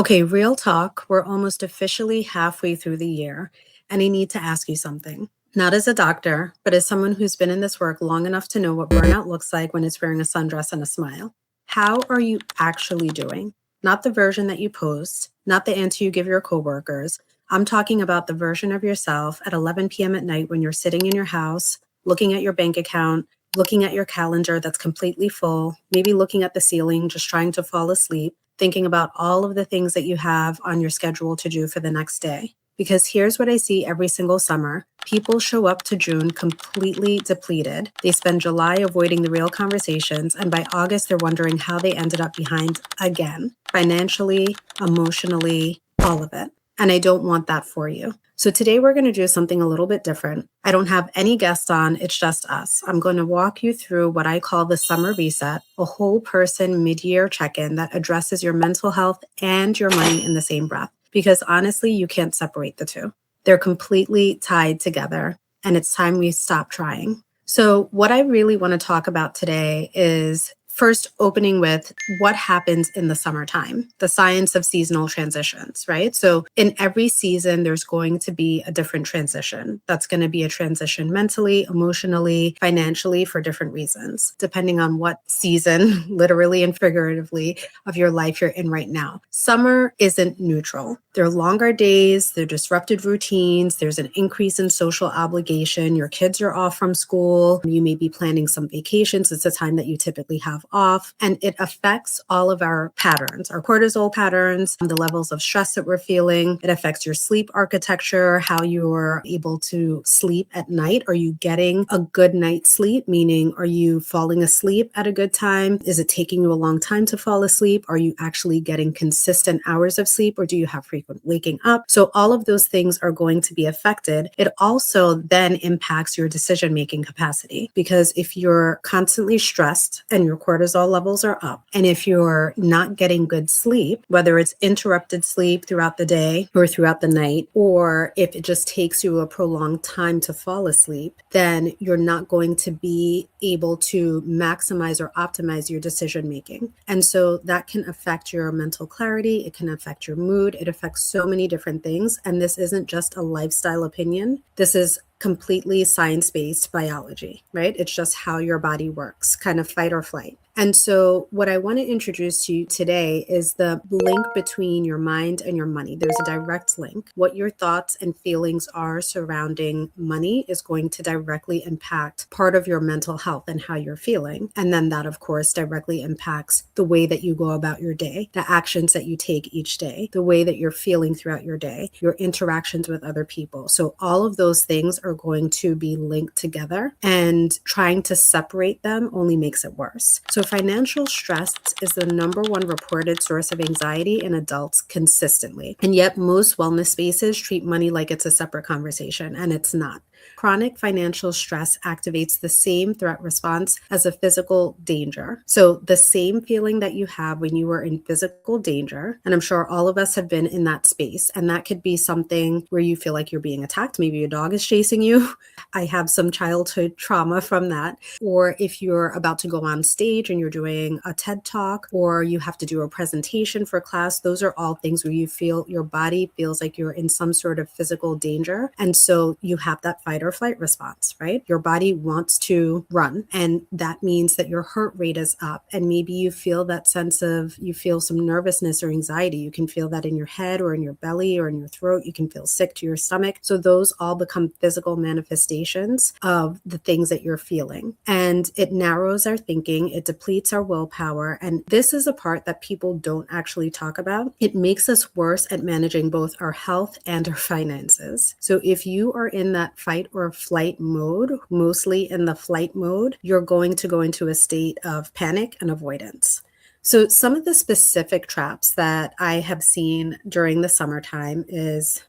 Okay, real talk. We're almost officially halfway through the year, and I need to ask you something. Not as a doctor, but as someone who's been in this work long enough to know what burnout looks like when it's wearing a sundress and a smile. How are you actually doing? Not the version that you post, not the answer you give your coworkers. I'm talking about the version of yourself at 11 p.m. at night when you're sitting in your house, looking at your bank account, looking at your calendar that's completely full, maybe looking at the ceiling, just trying to fall asleep, thinking about all of the things that you have on your schedule to do for the next day. Because here's what I see every single summer. People show up to June completely depleted. They spend July avoiding the real conversations, and by August, they're wondering how they ended up behind again, financially, emotionally, all of it. And I don't want that for you. So today we're going to do something a little bit different. I don't have any guests on, it's just us. I'm going to walk you through what I call the summer reset, a whole person mid-year check-in that addresses your mental health and your money in the same breath. Because honestly, you can't separate the two. They're completely tied together, and it's time we stop trying. So what I really want to talk about today is first opening with what happens in the summertime, the science of seasonal transitions, right? So in every season, there's going to be a different transition. That's going to be a transition mentally, emotionally, financially for different reasons, depending on what season, literally and figuratively, of your life you're in right now. Summer isn't neutral. There are longer days, there are disrupted routines, there's an increase in social obligation, your kids are off from school, you may be planning some vacations, it's a time that you typically have off, and it affects all of our patterns, our cortisol patterns, the levels of stress that we're feeling. It affects your sleep architecture, how you're able to sleep at night. Are you getting a good night's sleep? Meaning, are you falling asleep at a good time? Is it taking you a long time to fall asleep? Are you actually getting consistent hours of sleep, or do you have frequent waking up? So all of those things are going to be affected. It also then impacts your decision-making capacity, because if you're constantly stressed and your cortisol levels are up, and if you're not getting good sleep, whether it's interrupted sleep throughout the day or throughout the night, or if it just takes you a prolonged time to fall asleep, then you're not going to be able to maximize or optimize your decision making. And so that can affect your mental clarity, it can affect your mood, it affects so many different things. And this isn't just a lifestyle opinion. This is completely science-based biology, right? It's just how your body works, kind of fight or flight. And so what I want to introduce to you today is the link between your mind and your money. There's a direct link. What your thoughts and feelings are surrounding money is going to directly impact part of your mental health and how you're feeling. And then that, of course, directly impacts the way that you go about your day, the actions that you take each day, the way that you're feeling throughout your day, your interactions with other people. So all of those things are going to be linked together, and trying to separate them only makes it worse. So financial stress is the number one reported source of anxiety in adults consistently. And yet most wellness spaces treat money like it's a separate conversation, and it's not. Chronic financial stress activates the same threat response as a physical danger. So the same feeling that you have when you were in physical danger, and I'm sure all of us have been in that space, and that could be something where you feel like you're being attacked. Maybe your dog is chasing you. I have some childhood trauma from that. Or if you're about to go on stage and you're doing a TED Talk, or you have to do a presentation for class, those are all things where you feel your body feels like you're in some sort of physical danger. And so you have that fight or flight response, right? Your body wants to run, and that means that your heart rate is up, and maybe you feel that sense of, you feel some nervousness or anxiety. You can feel that in your head or in your belly or in your throat. You can feel sick to your stomach. So those all become physical manifestations of the things that you're feeling, and it narrows our thinking, it depletes our willpower, and this is a part that people don't actually talk about. It makes us worse at managing both our health and our finances. So if you are in that fight or flight mode, mostly in the flight mode, you're going to go into a state of panic and avoidance. So some of the specific traps that I have seen during the summertime is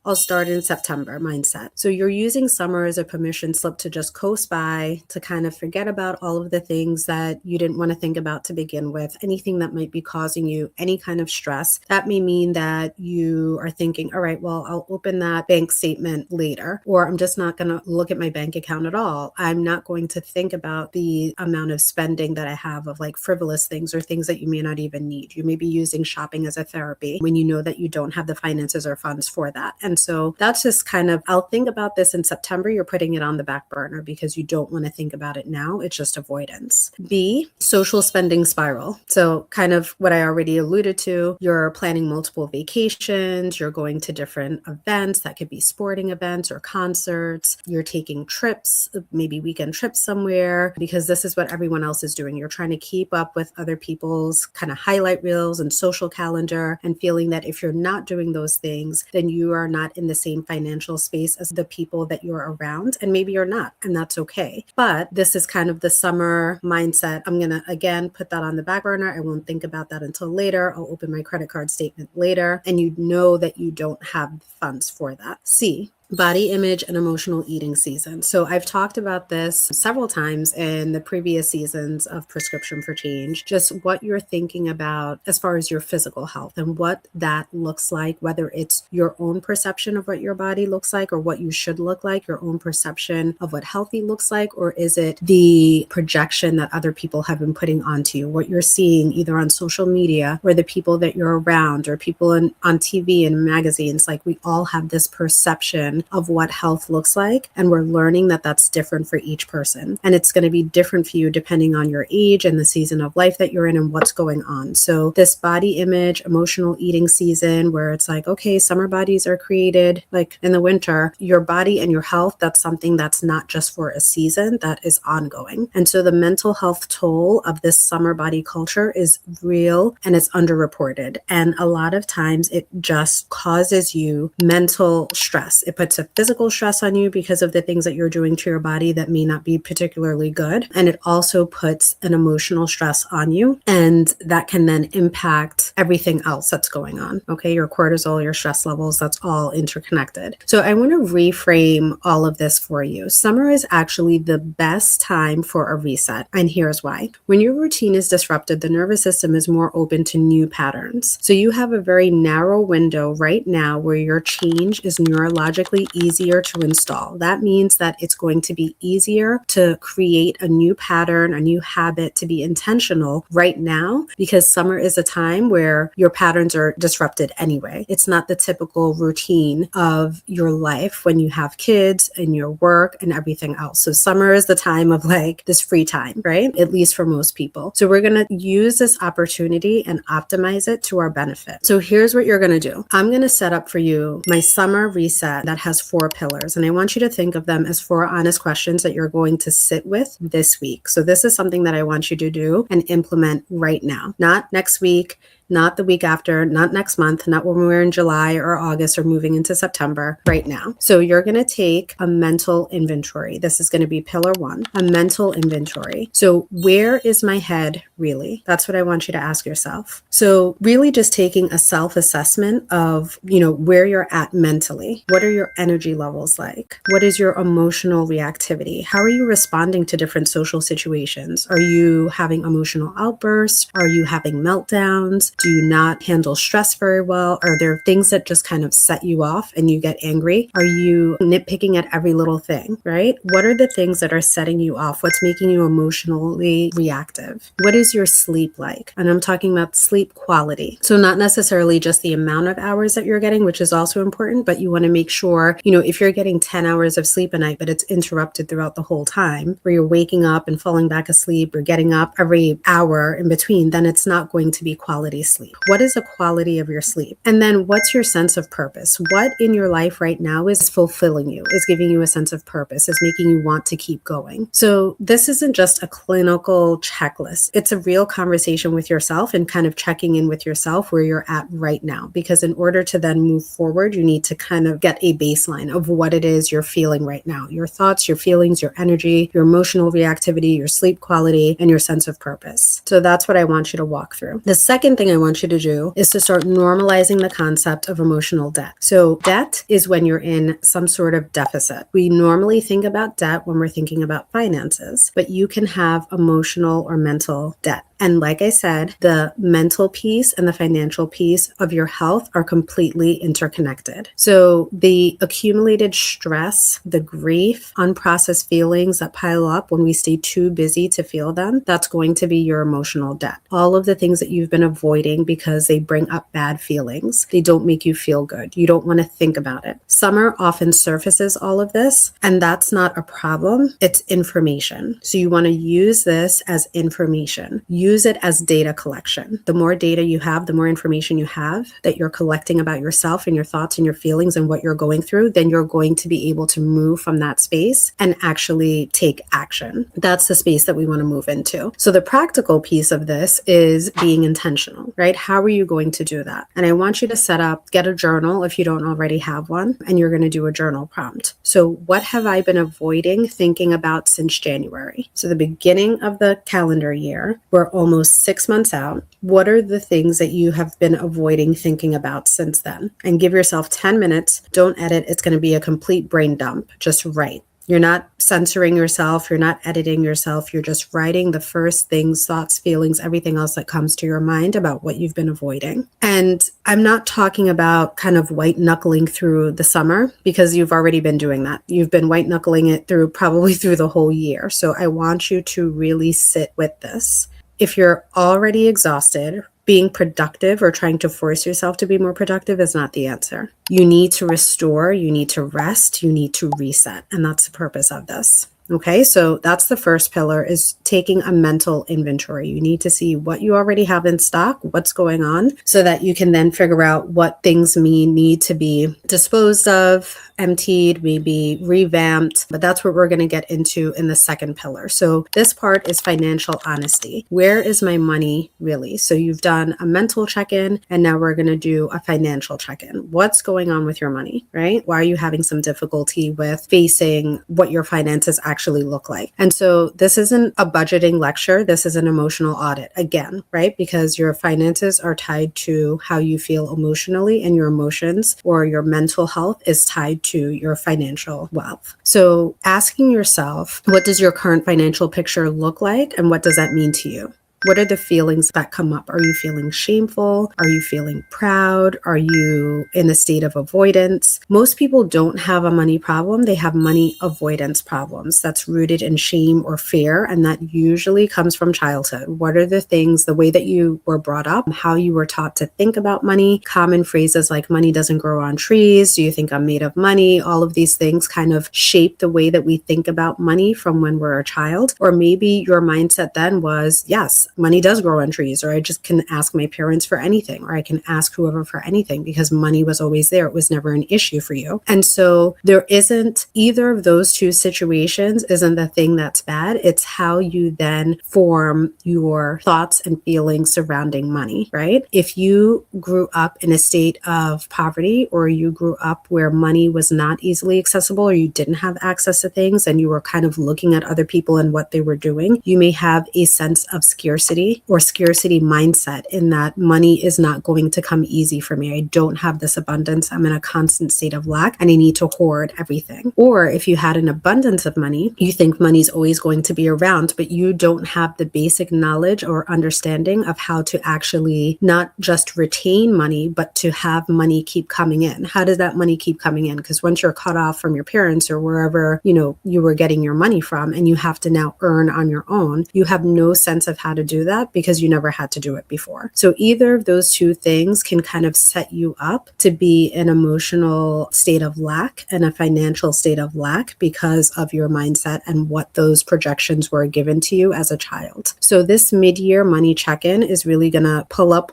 I'll start in September mindset. So you're using summer as a permission slip to just coast by, to kind of forget about all of the things that you didn't want to think about to begin with, anything that might be causing you any kind of stress. That may mean that you are thinking, all right, well, I'll open that bank statement later, or I'm just not going to look at my bank account at all. I'm not going to think about the amount of spending that I have of like frivolous things or things things that you may not even need. You may be using shopping as a therapy when you know that you don't have the finances or funds for that. And so that's just kind of, I'll think about this in September. You're putting it on the back burner because you don't want to think about it now. It's just avoidance. B, social spending spiral. So kind of what I already alluded to, you're planning multiple vacations, you're going to different events that could be sporting events or concerts, you're taking trips, maybe weekend trips somewhere, because this is what everyone else is doing. You're trying to keep up with other people's kind of highlight reels and social calendar, and feeling that if you're not doing those things, then you are not in the same financial space as the people that you're around. And maybe you're not, and that's okay. But this is kind of the summer mindset. I'm going to, again, put that on the back burner. I won't think about that until later. I'll open my credit card statement later, and you know that you don't have funds for that. C, body image and emotional eating season. So I've talked about this several times in the previous seasons of Prescription for Change, just what you're thinking about as far as your physical health and what that looks like, whether it's your own perception of what your body looks like or what you should look like, your own perception of what healthy looks like, or is it the projection that other people have been putting onto you, what you're seeing either on social media or the people that you're around or people on TV and magazines. Like, we all have this perception of what health looks like, and we're learning that that's different for each person, and it's going to be different for you depending on your age and the season of life that you're in and what's going on. So this body image, emotional eating season, where it's like, okay, summer bodies are created like in the winter, your body and your health, that's something that's not just for a season, that is ongoing. And so the mental health toll of this summer body culture is real, and it's underreported, and a lot of times it just causes you mental stress. It puts a physical stress on you because of the things that you're doing to your body that may not be particularly good. And it also puts an emotional stress on you. And that can then impact everything else that's going on. Okay. Your cortisol, your stress levels, that's all interconnected. So I want to reframe all of this for you. Summer is actually the best time for a reset. And here's why. When your routine is disrupted, the nervous system is more open to new patterns. So you have a very narrow window right now where your change is neurologically easier to install. That means that it's going to be easier to create a new pattern, a new habit, to be intentional right now, because summer is a time where your patterns are disrupted anyway. It's not the typical routine of your life when you have kids and your work and everything else. So summer is the time of like this free time, right? At least for most people. So we're going to use this opportunity and optimize it to our benefit. So here's what you're going to do. I'm going to set up for you my summer reset that has 4 pillars. And I want you to think of them as 4 honest questions that you're going to sit with this week. So this is something that I want you to do and implement right now, not next week, not the week after, not next month, not when we're in July or August or moving into September, right now. So you're going to take a mental inventory. This is going to be pillar 1, a mental inventory. So where is my head really? That's what I want you to ask yourself. So really just taking a self-assessment of, where you're at mentally. What are your energy levels like? What is your emotional reactivity? How are you responding to different social situations? Are you having emotional outbursts? Are you having meltdowns? Do you not handle stress very well? Are there things that just kind of set you off and you get angry? Are you nitpicking at every little thing, right? What are the things that are setting you off? What's making you emotionally reactive? What is your sleep like? And I'm talking about sleep quality. So not necessarily just the amount of hours that you're getting, which is also important, but you want to make sure, if you're getting 10 hours of sleep a night, but it's interrupted throughout the whole time, where you're waking up and falling back asleep or getting up every hour in between, then it's not going to be quality sleep. What is the quality of your sleep? And then what's your sense of purpose? What in your life right now is fulfilling you, is giving you a sense of purpose, is making you want to keep going? So this isn't just a clinical checklist. It's a real conversation with yourself and kind of checking in with yourself where you're at right now. Because in order to then move forward, you need to kind of get a baseline of what it is you're feeling right now. Your thoughts, your feelings, your energy, your emotional reactivity, your sleep quality, and your sense of purpose. So that's what I want you to walk through. The second thing I want you to do is to start normalizing the concept of emotional debt. So debt is when you're in some sort of deficit. We normally think about debt when we're thinking about finances, but you can have emotional or mental debt. And like I said, the mental piece and the financial piece of your health are completely interconnected. So the accumulated stress, the grief, unprocessed feelings that pile up when we stay too busy to feel them, that's going to be your emotional debt. All of the things that you've been avoiding because they bring up bad feelings, they don't make you feel good. You don't want to think about it. Summer often surfaces all of this, and that's not a problem. It's information. So you want to use this as information. Use it as data collection. The more data you have, the more information you have that you're collecting about yourself and your thoughts and your feelings and what you're going through, then you're going to be able to move from that space and actually take action. That's the space that we want to move into. So the practical piece of this is being intentional, right? How are you going to do that? And I want you to get a journal if you don't already have one, and you're going to do a journal prompt. So what have I been avoiding thinking about since January? So the beginning of the calendar year, we're almost 6 months out. What are the things that you have been avoiding thinking about since then? And give yourself 10 minutes. Don't edit. It's going to be a complete brain dump. Just write. You're not censoring yourself. You're not editing yourself. You're just writing the first things, thoughts, feelings, everything else that comes to your mind about what you've been avoiding. And I'm not talking about kind of white knuckling through the summer, because you've already been doing that. You've been white knuckling it probably through the whole year. So I want you to really sit with this. If you're already exhausted, being productive or trying to force yourself to be more productive is not the answer. You need to restore, you need to rest, you need to reset. And that's the purpose of this. Okay, so that's the first pillar, is taking a mental inventory. You need to see what you already have in stock, what's going on, so that you can then figure out what things need to be disposed of, emptied, maybe revamped. But that's what we're going to get into in the second pillar. So this part is financial honesty. Where is my money really? So you've done a mental check-in, and now we're going to do a financial check-in. What's going on with your money, right? Why are you having some difficulty with facing what your finances actually look like? And so this isn't a budgeting lecture. This is an emotional audit again, right? Because your finances are tied to how you feel emotionally, and your emotions or your mental health is tied to your financial wealth. So asking yourself, what does your current financial picture look like? And what does that mean to you? What are the feelings that come up? Are you feeling shameful? Are you feeling proud? Are you in a state of avoidance? Most people don't have a money problem. They have money avoidance problems that's rooted in shame or fear. And that usually comes from childhood. What are the things, the way that you were brought up, how you were taught to think about money? Common phrases like money doesn't grow on trees. Do you think I'm made of money? All of these things kind of shape the way that we think about money from when we're a child. Or maybe your mindset then was, yes, money does grow on trees, or I just can ask my parents for anything, or I can ask whoever for anything, because money was always there. It was never an issue for you. And so there isn't either of those two situations isn't the thing that's bad. It's how you then form your thoughts and feelings surrounding money, right? If you grew up in a state of poverty, or you grew up where money was not easily accessible, or you didn't have access to things, and you were kind of looking at other people and what they were doing, you may have a sense of scarcity or scarcity mindset, in that money is not going to come easy for me. I don't have this abundance. I'm in a constant state of lack, and I need to hoard everything. Or if you had an abundance of money, you think money's always going to be around, but you don't have the basic knowledge or understanding of how to actually not just retain money, but to have money keep coming in. How does that money keep coming in? Because once you're cut off from your parents or wherever, you were getting your money from, and you have to now earn on your own, you have no sense of how to do that, because you never had to do it before. So either of those two things can kind of set you up to be an emotional state of lack and a financial state of lack, because of your mindset and what those projections were given to you as a child. So this mid-year money check-in is really going to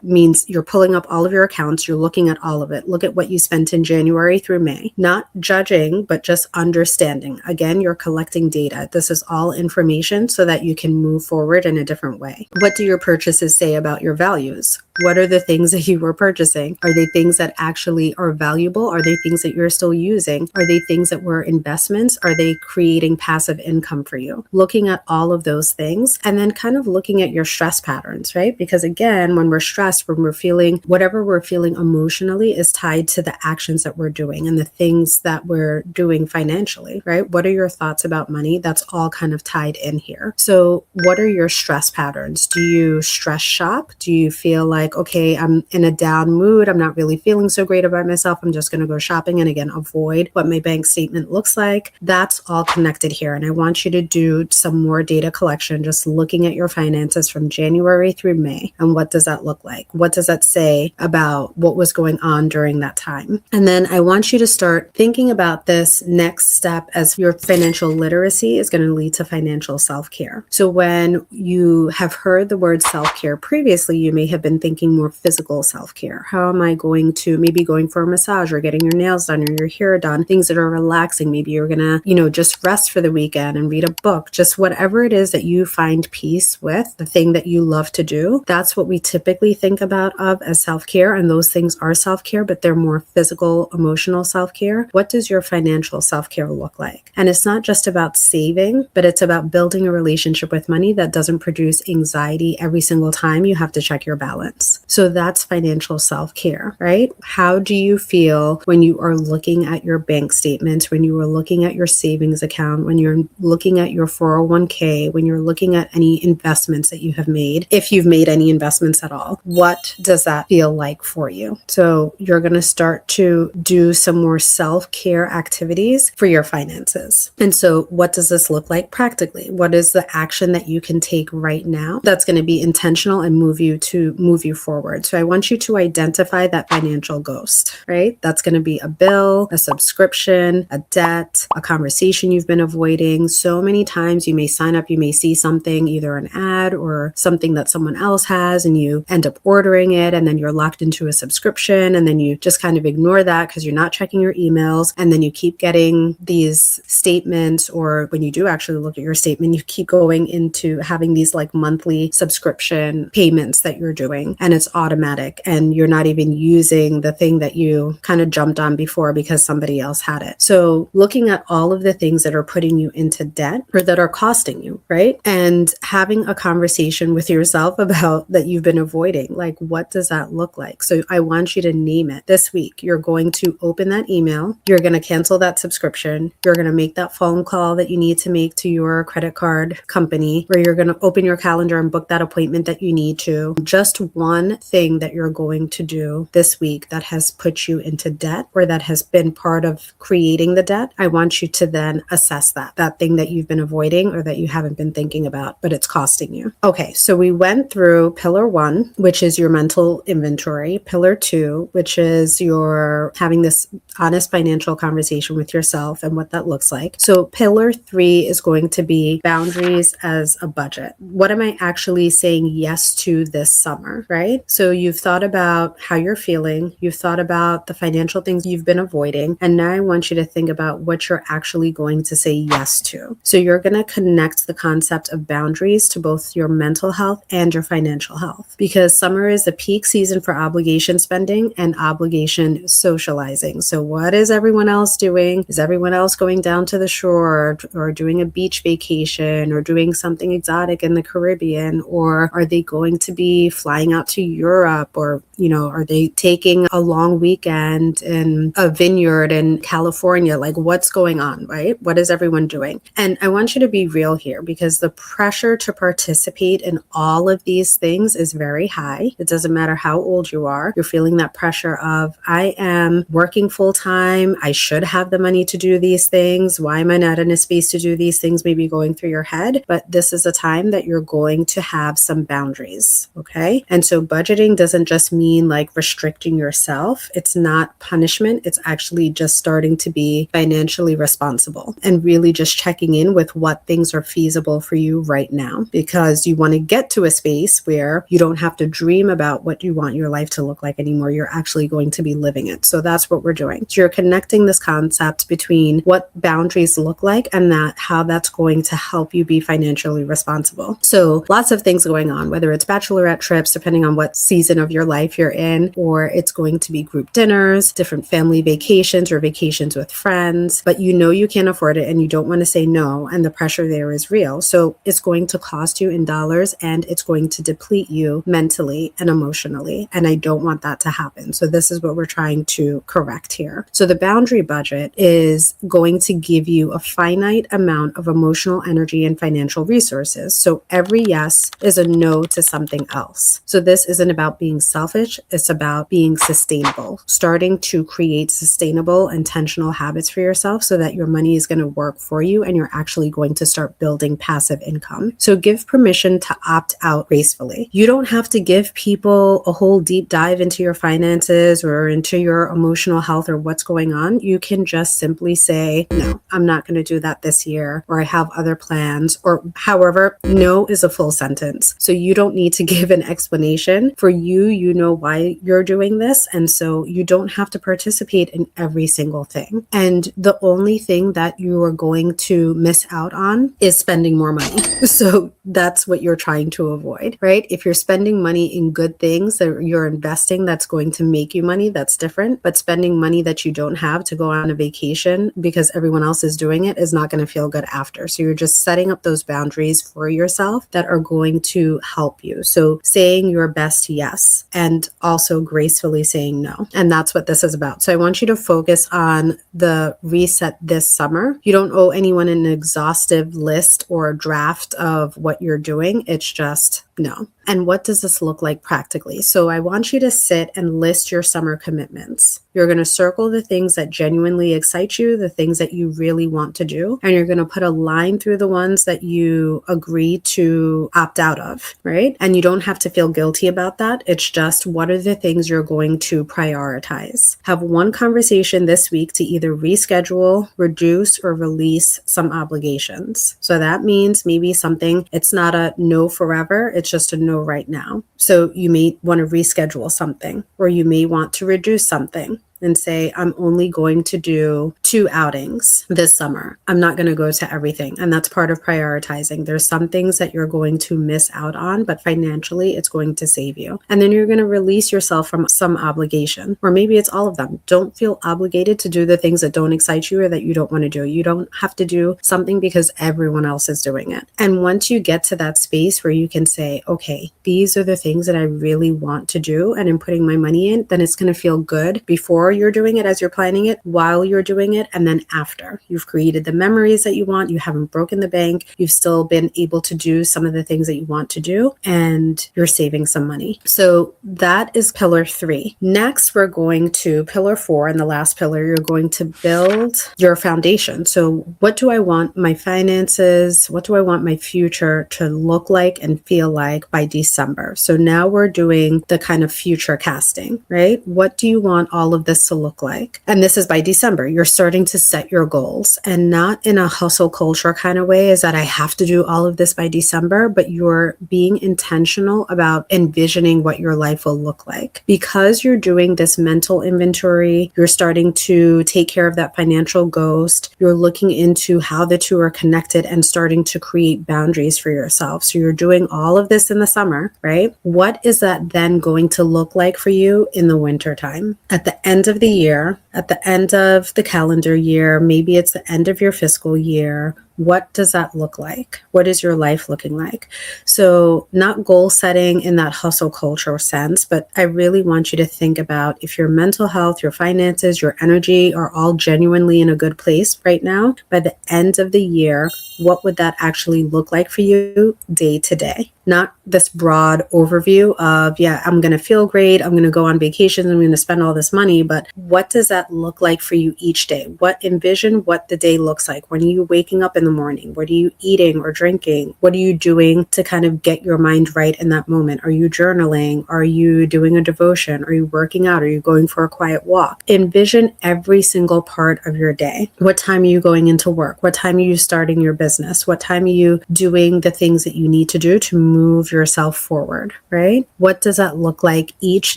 means you're pulling up all of your accounts. You're looking at all of it. Look at what you spent in January through May. Not judging, but just understanding. Again, you're collecting data. This is all information so that you can move forward in a different way. What do your purchases say about your values? What are the things that you were purchasing? Are they things that actually are valuable? Are they things that you're still using? Are they things that were investments? Are they creating passive income for you? Looking at all of those things and then kind of looking at your stress patterns, right? Because again, when we're stressed, when we're feeling whatever we're feeling emotionally is tied to the actions that we're doing and the things that we're doing financially, right? What are your thoughts about money? That's all kind of tied in here. So what are your stress patterns? Do you stress shop? Do you feel like, okay, I'm in a down mood, I'm not really feeling so great about myself, I'm just going to go shopping and again avoid what my bank statement looks like? That's all connected here. And I want you to do some more data collection, just looking at your finances from January through May. And what does that look like? What does that say about what was going on during that time? And then I want you to start thinking about this next step as your financial literacy is going to lead to financial self-care. So when you have heard the word self-care previously, you may have been thinking more physical self-care. How am I going to maybe going for a massage or getting your nails done or your hair done, things that are relaxing. Maybe you're going to, just rest for the weekend and read a book, just whatever it is that you find peace with, the thing that you love to do. That's what we typically think about of as self-care. And those things are self-care, but they're more physical, emotional self-care. What does your financial self-care look like? And it's not just about saving, but it's about building a relationship with money that doesn't produce anxiety every single time you have to check your balance. So that's financial self-care, right? How do you feel when you are looking at your bank statements, when you are looking at your savings account, when you're looking at your 401k, when you're looking at any investments that you have made, if you've made any investments at all? What does that feel like for you? So you're going to start to do some more self-care activities for your finances. And so what does this look like practically? What is the action that you can take right now that's going to be intentional and move you forward? So I want you to identify that financial ghost, right? That's going to be a bill, a subscription, a debt, a conversation you've been avoiding. So many times you may sign up, you may see something, either an ad or something that someone else has, and you end up ordering it, and then you're locked into a subscription, and then you just kind of ignore that because you're not checking your emails, and then you keep getting these statements, or when you do actually look at your statement, you keep going into having these like monthly subscription payments that you're doing, and it's automatic, and you're not even using the thing that you kind of jumped on before because somebody else had it. So looking at all of the things that are putting you into debt or that are costing you, right? And having a conversation with yourself about that you've been avoiding, like what does that look like? So I want you to name it this week. You're going to open that email, you're going to cancel that subscription, you're going to make that phone call that you need to make to your credit card company, where you're going to open your calendar and book that appointment that you need to. Just one thing that you're going to do this week that has put you into debt or that has been part of creating the debt. I want you to then assess that thing that you've been avoiding or that you haven't been thinking about, but it's costing you. Okay, so we went through pillar 1, which is your mental inventory. Pillar 2, which is your having this honest financial conversation with yourself and what that looks like. So pillar 3 is going to be boundaries as a budget. What am I actually saying yes to this summer, right? So you've thought about how you're feeling, you've thought about the financial things you've been avoiding, and now I want you to think about what you're actually going to say yes to. So you're going to connect the concept of boundaries to both your mental health and your financial health, because summer is the peak season for obligation spending and obligation socializing. So what is everyone else doing? Is everyone else going down to the shore or doing a beach vacation or doing something exotic in the Caribbean? Or are they going to be flying out to Europe? Or, are they taking a long weekend in a vineyard in California? Like, what's going on, right? What is everyone doing? And I want you to be real here, because the pressure to participate in all of these things is very high. It doesn't matter how old you are. You're feeling that pressure of, I am working full time. I should have the money to do these things. Why am I not in a space to do these things? Maybe going through your head, but this is a time that you're going to have some boundaries. Okay. And so budgeting doesn't just mean mean like restricting yourself. It's not punishment. It's actually just starting to be financially responsible and really just checking in with what things are feasible for you right now, because you want to get to a space where you don't have to dream about what you want your life to look like anymore. You're actually going to be living it. So that's what we're doing. So you're connecting this concept between what boundaries look like and how that's going to help you be financially responsible. So lots of things going on, whether it's bachelorette trips, depending on what season of your life you're in, or it's going to be group dinners, different family vacations or vacations with friends, but you can't afford it and you don't want to say no, and the pressure there is real. So it's going to cost you in dollars and it's going to deplete you mentally and emotionally. And I don't want that to happen. So this is what we're trying to correct here. So the boundary budget is going to give you a finite amount of emotional energy and financial resources. So every yes is a no to something else. So this isn't about being selfish. It's about being sustainable, starting to create sustainable, intentional habits for yourself so that your money is going to work for you and you're actually going to start building passive income. So give permission to opt out gracefully. You don't have to give people a whole deep dive into your finances or into your emotional health or what's going on. You can just simply say, no, I'm not going to do that this year, or I have other plans, or however, no is a full sentence. So you don't need to give an explanation. For you, you know why you're doing this. And so you don't have to participate in every single thing. And the only thing that you are going to miss out on is spending more money. So that's what you're trying to avoid, right? If you're spending money in good things that you're investing, that's going to make you money, that's different. But spending money that you don't have to go on a vacation because everyone else is doing it is not going to feel good after. So you're just setting up those boundaries for yourself that are going to help you. So saying your best yes and also gracefully saying no. And that's what this is about. So I want you to focus on the reset this summer. You don't owe anyone an exhaustive list or a draft of what you're doing. It's just no. And what does this look like practically? So I want you to sit and list your summer commitments. You're going to circle the things that genuinely excite you, the things that you really want to do, and you're going to put a line through the ones that you agree to opt out of, right? And you don't have to feel guilty about that. It's just, what are the things you're going to prioritize? Have one conversation this week to either reschedule, reduce, or release some obligations. So that means maybe something, it's not a no forever, it's just a no right now. So you may want to reschedule something, or you may want to reduce something and say, I'm only going to do 2 outings this summer. I'm not going to go to everything. And that's part of prioritizing. There's some things that you're going to miss out on, but financially it's going to save you. And then you're going to release yourself from some obligation, or maybe it's all of them. Don't feel obligated to do the things that don't excite you or that you don't want to do. You don't have to do something because everyone else is doing it. And once you get to that space where you can say, okay, these are the things that I really want to do, and I'm putting my money in, then it's going to feel good before you're doing it, as you're planning it, while you're doing it, and then after. You've created the memories that you want, you haven't broken the bank, you've still been able to do some of the things that you want to do, and you're saving some money. So that is pillar 3. Next, we're going to pillar 4, and the last pillar, you're going to build your foundation. So what do I want my finances, what do I want my future to look like and feel like by December? So now we're doing the kind of future casting, right? What do you want all of this to look like? And this is by December. You're starting to set your goals, and not in a hustle culture kind of way, is that I have to do all of this by December, but you're being intentional about envisioning what your life will look like. Because you're doing this mental inventory, you're starting to take care of that financial ghost. You're looking into how the two are connected and starting to create boundaries for yourself. So you're doing all of this in the summer, right? What is that then going to look like for you in the wintertime? At the end of the year, at the end of the calendar year, maybe it's the end of your fiscal year. What does that look like? What is your life looking like? So not goal setting in that hustle culture sense, but I really want you to think about if your mental health, your finances, your energy are all genuinely in a good place right now. By the end of the year, what would that actually look like for you day to day? not this broad overview of, yeah, I'm going to feel great, I'm going to go on vacations, I'm going to spend all this money, but what does that look like for you each day? Envision what the day looks like. When are you waking up in the morning? What are you eating or drinking? What are you doing to kind of get your mind right in that moment? Are you journaling? Are you doing a devotion? Are you working out? Are you going for a quiet walk? Envision every single part of your day. What time are you going into work? What time are you starting your business? What time are you doing the things that you need to do to move yourself forward, right? What does that look like each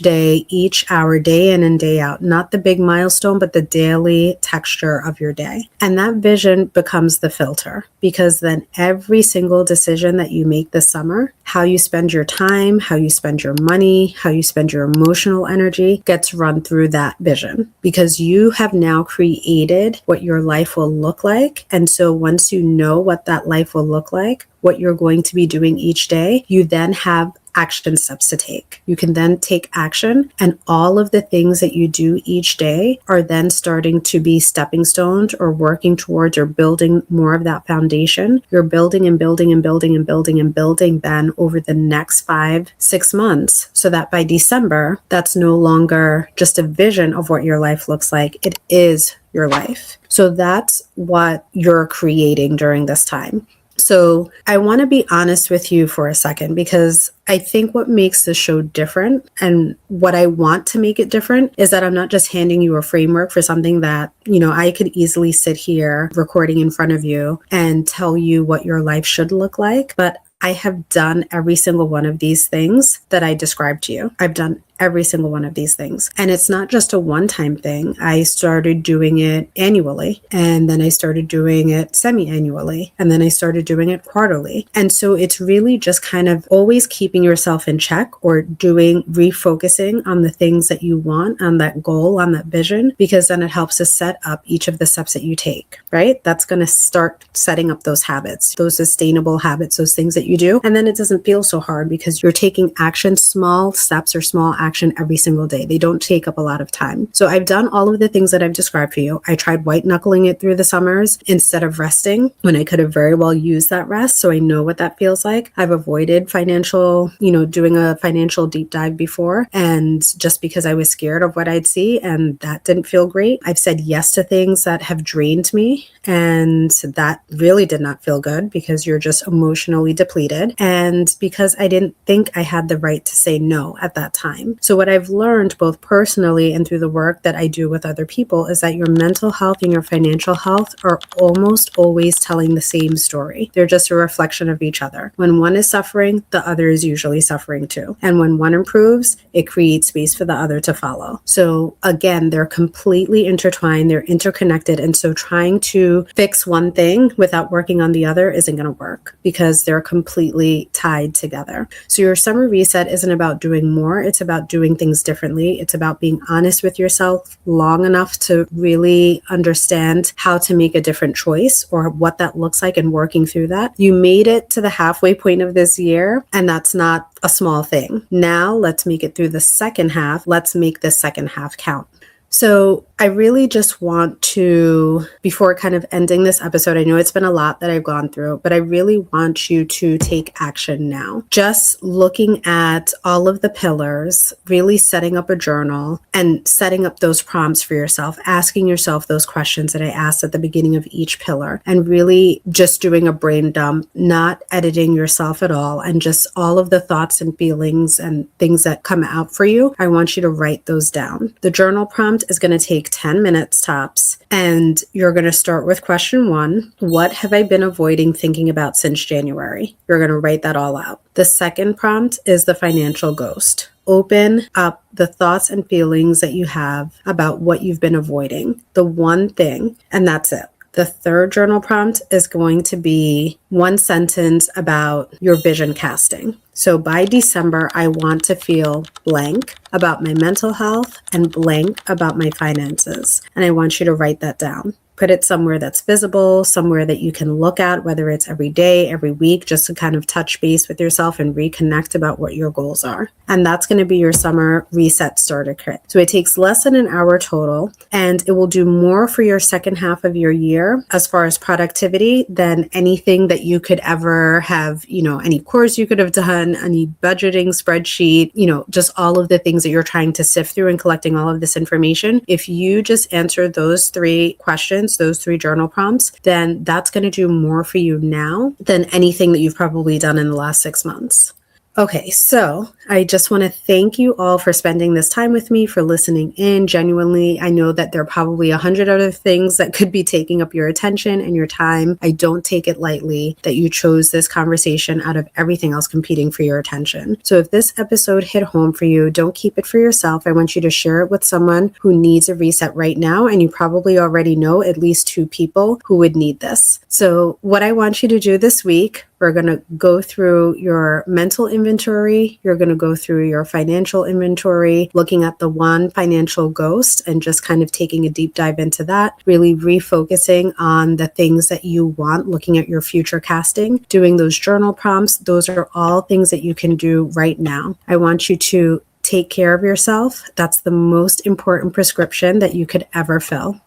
day, each hour, day in and day out? Not the big milestone, but the daily texture of your day. And that vision becomes the filter, because then every single decision that you make this summer, how you spend your time, how you spend your money, how you spend your emotional energy gets run through that vision, because you have now created what your life will look like. And so once you know what that life will look like, what you're going to be doing each day, you then have action steps to take. You can then take action, and all of the things that you do each day are then starting to be stepping stones or working towards or building more of that foundation. You're building and building and building and building and building then over the next 5-6 months, so that by December, that's no longer just a vision of what your life looks like. It is your life. So that's what you're creating during this time. So I want to be honest with you for a second, because I think what makes this show different, and what I want to make it different, is that I'm not just handing you a framework for something that, I could easily sit here recording in front of you and tell you what your life should look like. But I have done every single one of these things that I described to you. I've done every single one of these things. And it's not just a one-time thing. I started doing it annually, and then I started doing it semi-annually, and then I started doing it quarterly. And so it's really just kind of always keeping yourself in check, or refocusing on the things that you want, on that goal, on that vision, because then it helps to set up each of the steps that you take, right? That's going to start setting up those habits, those sustainable habits, those things that you do. And then it doesn't feel so hard, because you're taking action, small steps or small action every single day. They don't take up a lot of time. So I've done all of the things that I've described for you. I tried white knuckling it through the summers instead of resting, when I could have very well used that rest. So I know what that feels like. I've avoided doing a financial deep dive before, and just because I was scared of what I'd see, and that didn't feel great. I've said yes to things that have drained me, and that really did not feel good, because you're just emotionally depleted, and because I didn't think I had the right to say no at that time. So what I've learned, both personally and through the work that I do with other people, is that your mental health and your financial health are almost always telling the same story. They're just a reflection of each other. When one is suffering, the other is usually suffering too. And when one improves, it creates space for the other to follow. So again, they're completely intertwined, they're interconnected. And so trying to fix one thing without working on the other isn't going to work, because they're completely tied together. So your summer reset isn't about doing more. It's about doing things differently. It's about being honest with yourself long enough to really understand how to make a different choice, or what that looks like, and working through that. You made it to the halfway point of this year, and that's not a small thing. Now let's make it through the second half. Let's make the second half count. So I really just want to, before kind of ending this episode, I know it's been a lot that I've gone through, but I really want you to take action now. Just looking at all of the pillars, really setting up a journal and setting up those prompts for yourself, asking yourself those questions that I asked at the beginning of each pillar, and really just doing a brain dump, not editing yourself at all, and just all of the thoughts and feelings and things that come out for you. I want you to write those down. The journal prompt is going to take 10 minutes tops. And you're going to start with question 1. What have I been avoiding thinking about since January? You're going to write that all out. The second prompt is the financial ghost. Open up the thoughts and feelings that you have about what you've been avoiding. The one thing, and that's it. The third journal prompt is going to be one sentence about your vision casting. So by December, I want to feel blank about my mental health and blank about my finances. And I want you to write that down. Put it somewhere that's visible, somewhere that you can look at, whether it's every day, every week, just to kind of touch base with yourself and reconnect about what your goals are. And that's going to be your summer reset starter kit. So it takes less than an hour total, and it will do more for your second half of your year as far as productivity than anything that you could ever have, any course you could have done, any budgeting spreadsheet, just all of the things that you're trying to sift through and collecting all of this information. If you just answer those 3 questions, those 3 journal prompts, then that's going to do more for you now than anything that you've probably done in the last 6 months. Okay, so I just want to thank you all for spending this time with me, for listening in. Genuinely, I know that there are probably 100 other things that could be taking up your attention and your time. I don't take it lightly that you chose this conversation out of everything else competing for your attention. So if this episode hit home for you, don't keep it for yourself. I want you to share it with someone who needs a reset right now, and you probably already know at least 2 people who would need this. So what I want you to do this week, we're going to go through your mental inventory. You're going to go through your financial inventory, looking at the one financial ghost and just kind of taking a deep dive into that, really refocusing on the things that you want, looking at your future casting, doing those journal prompts. Those are all things that you can do right now. I want you to take care of yourself. That's the most important prescription that you could ever fill.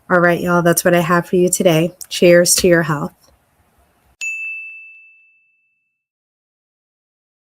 All right, y'all, that's what I have for you today. Cheers to your health.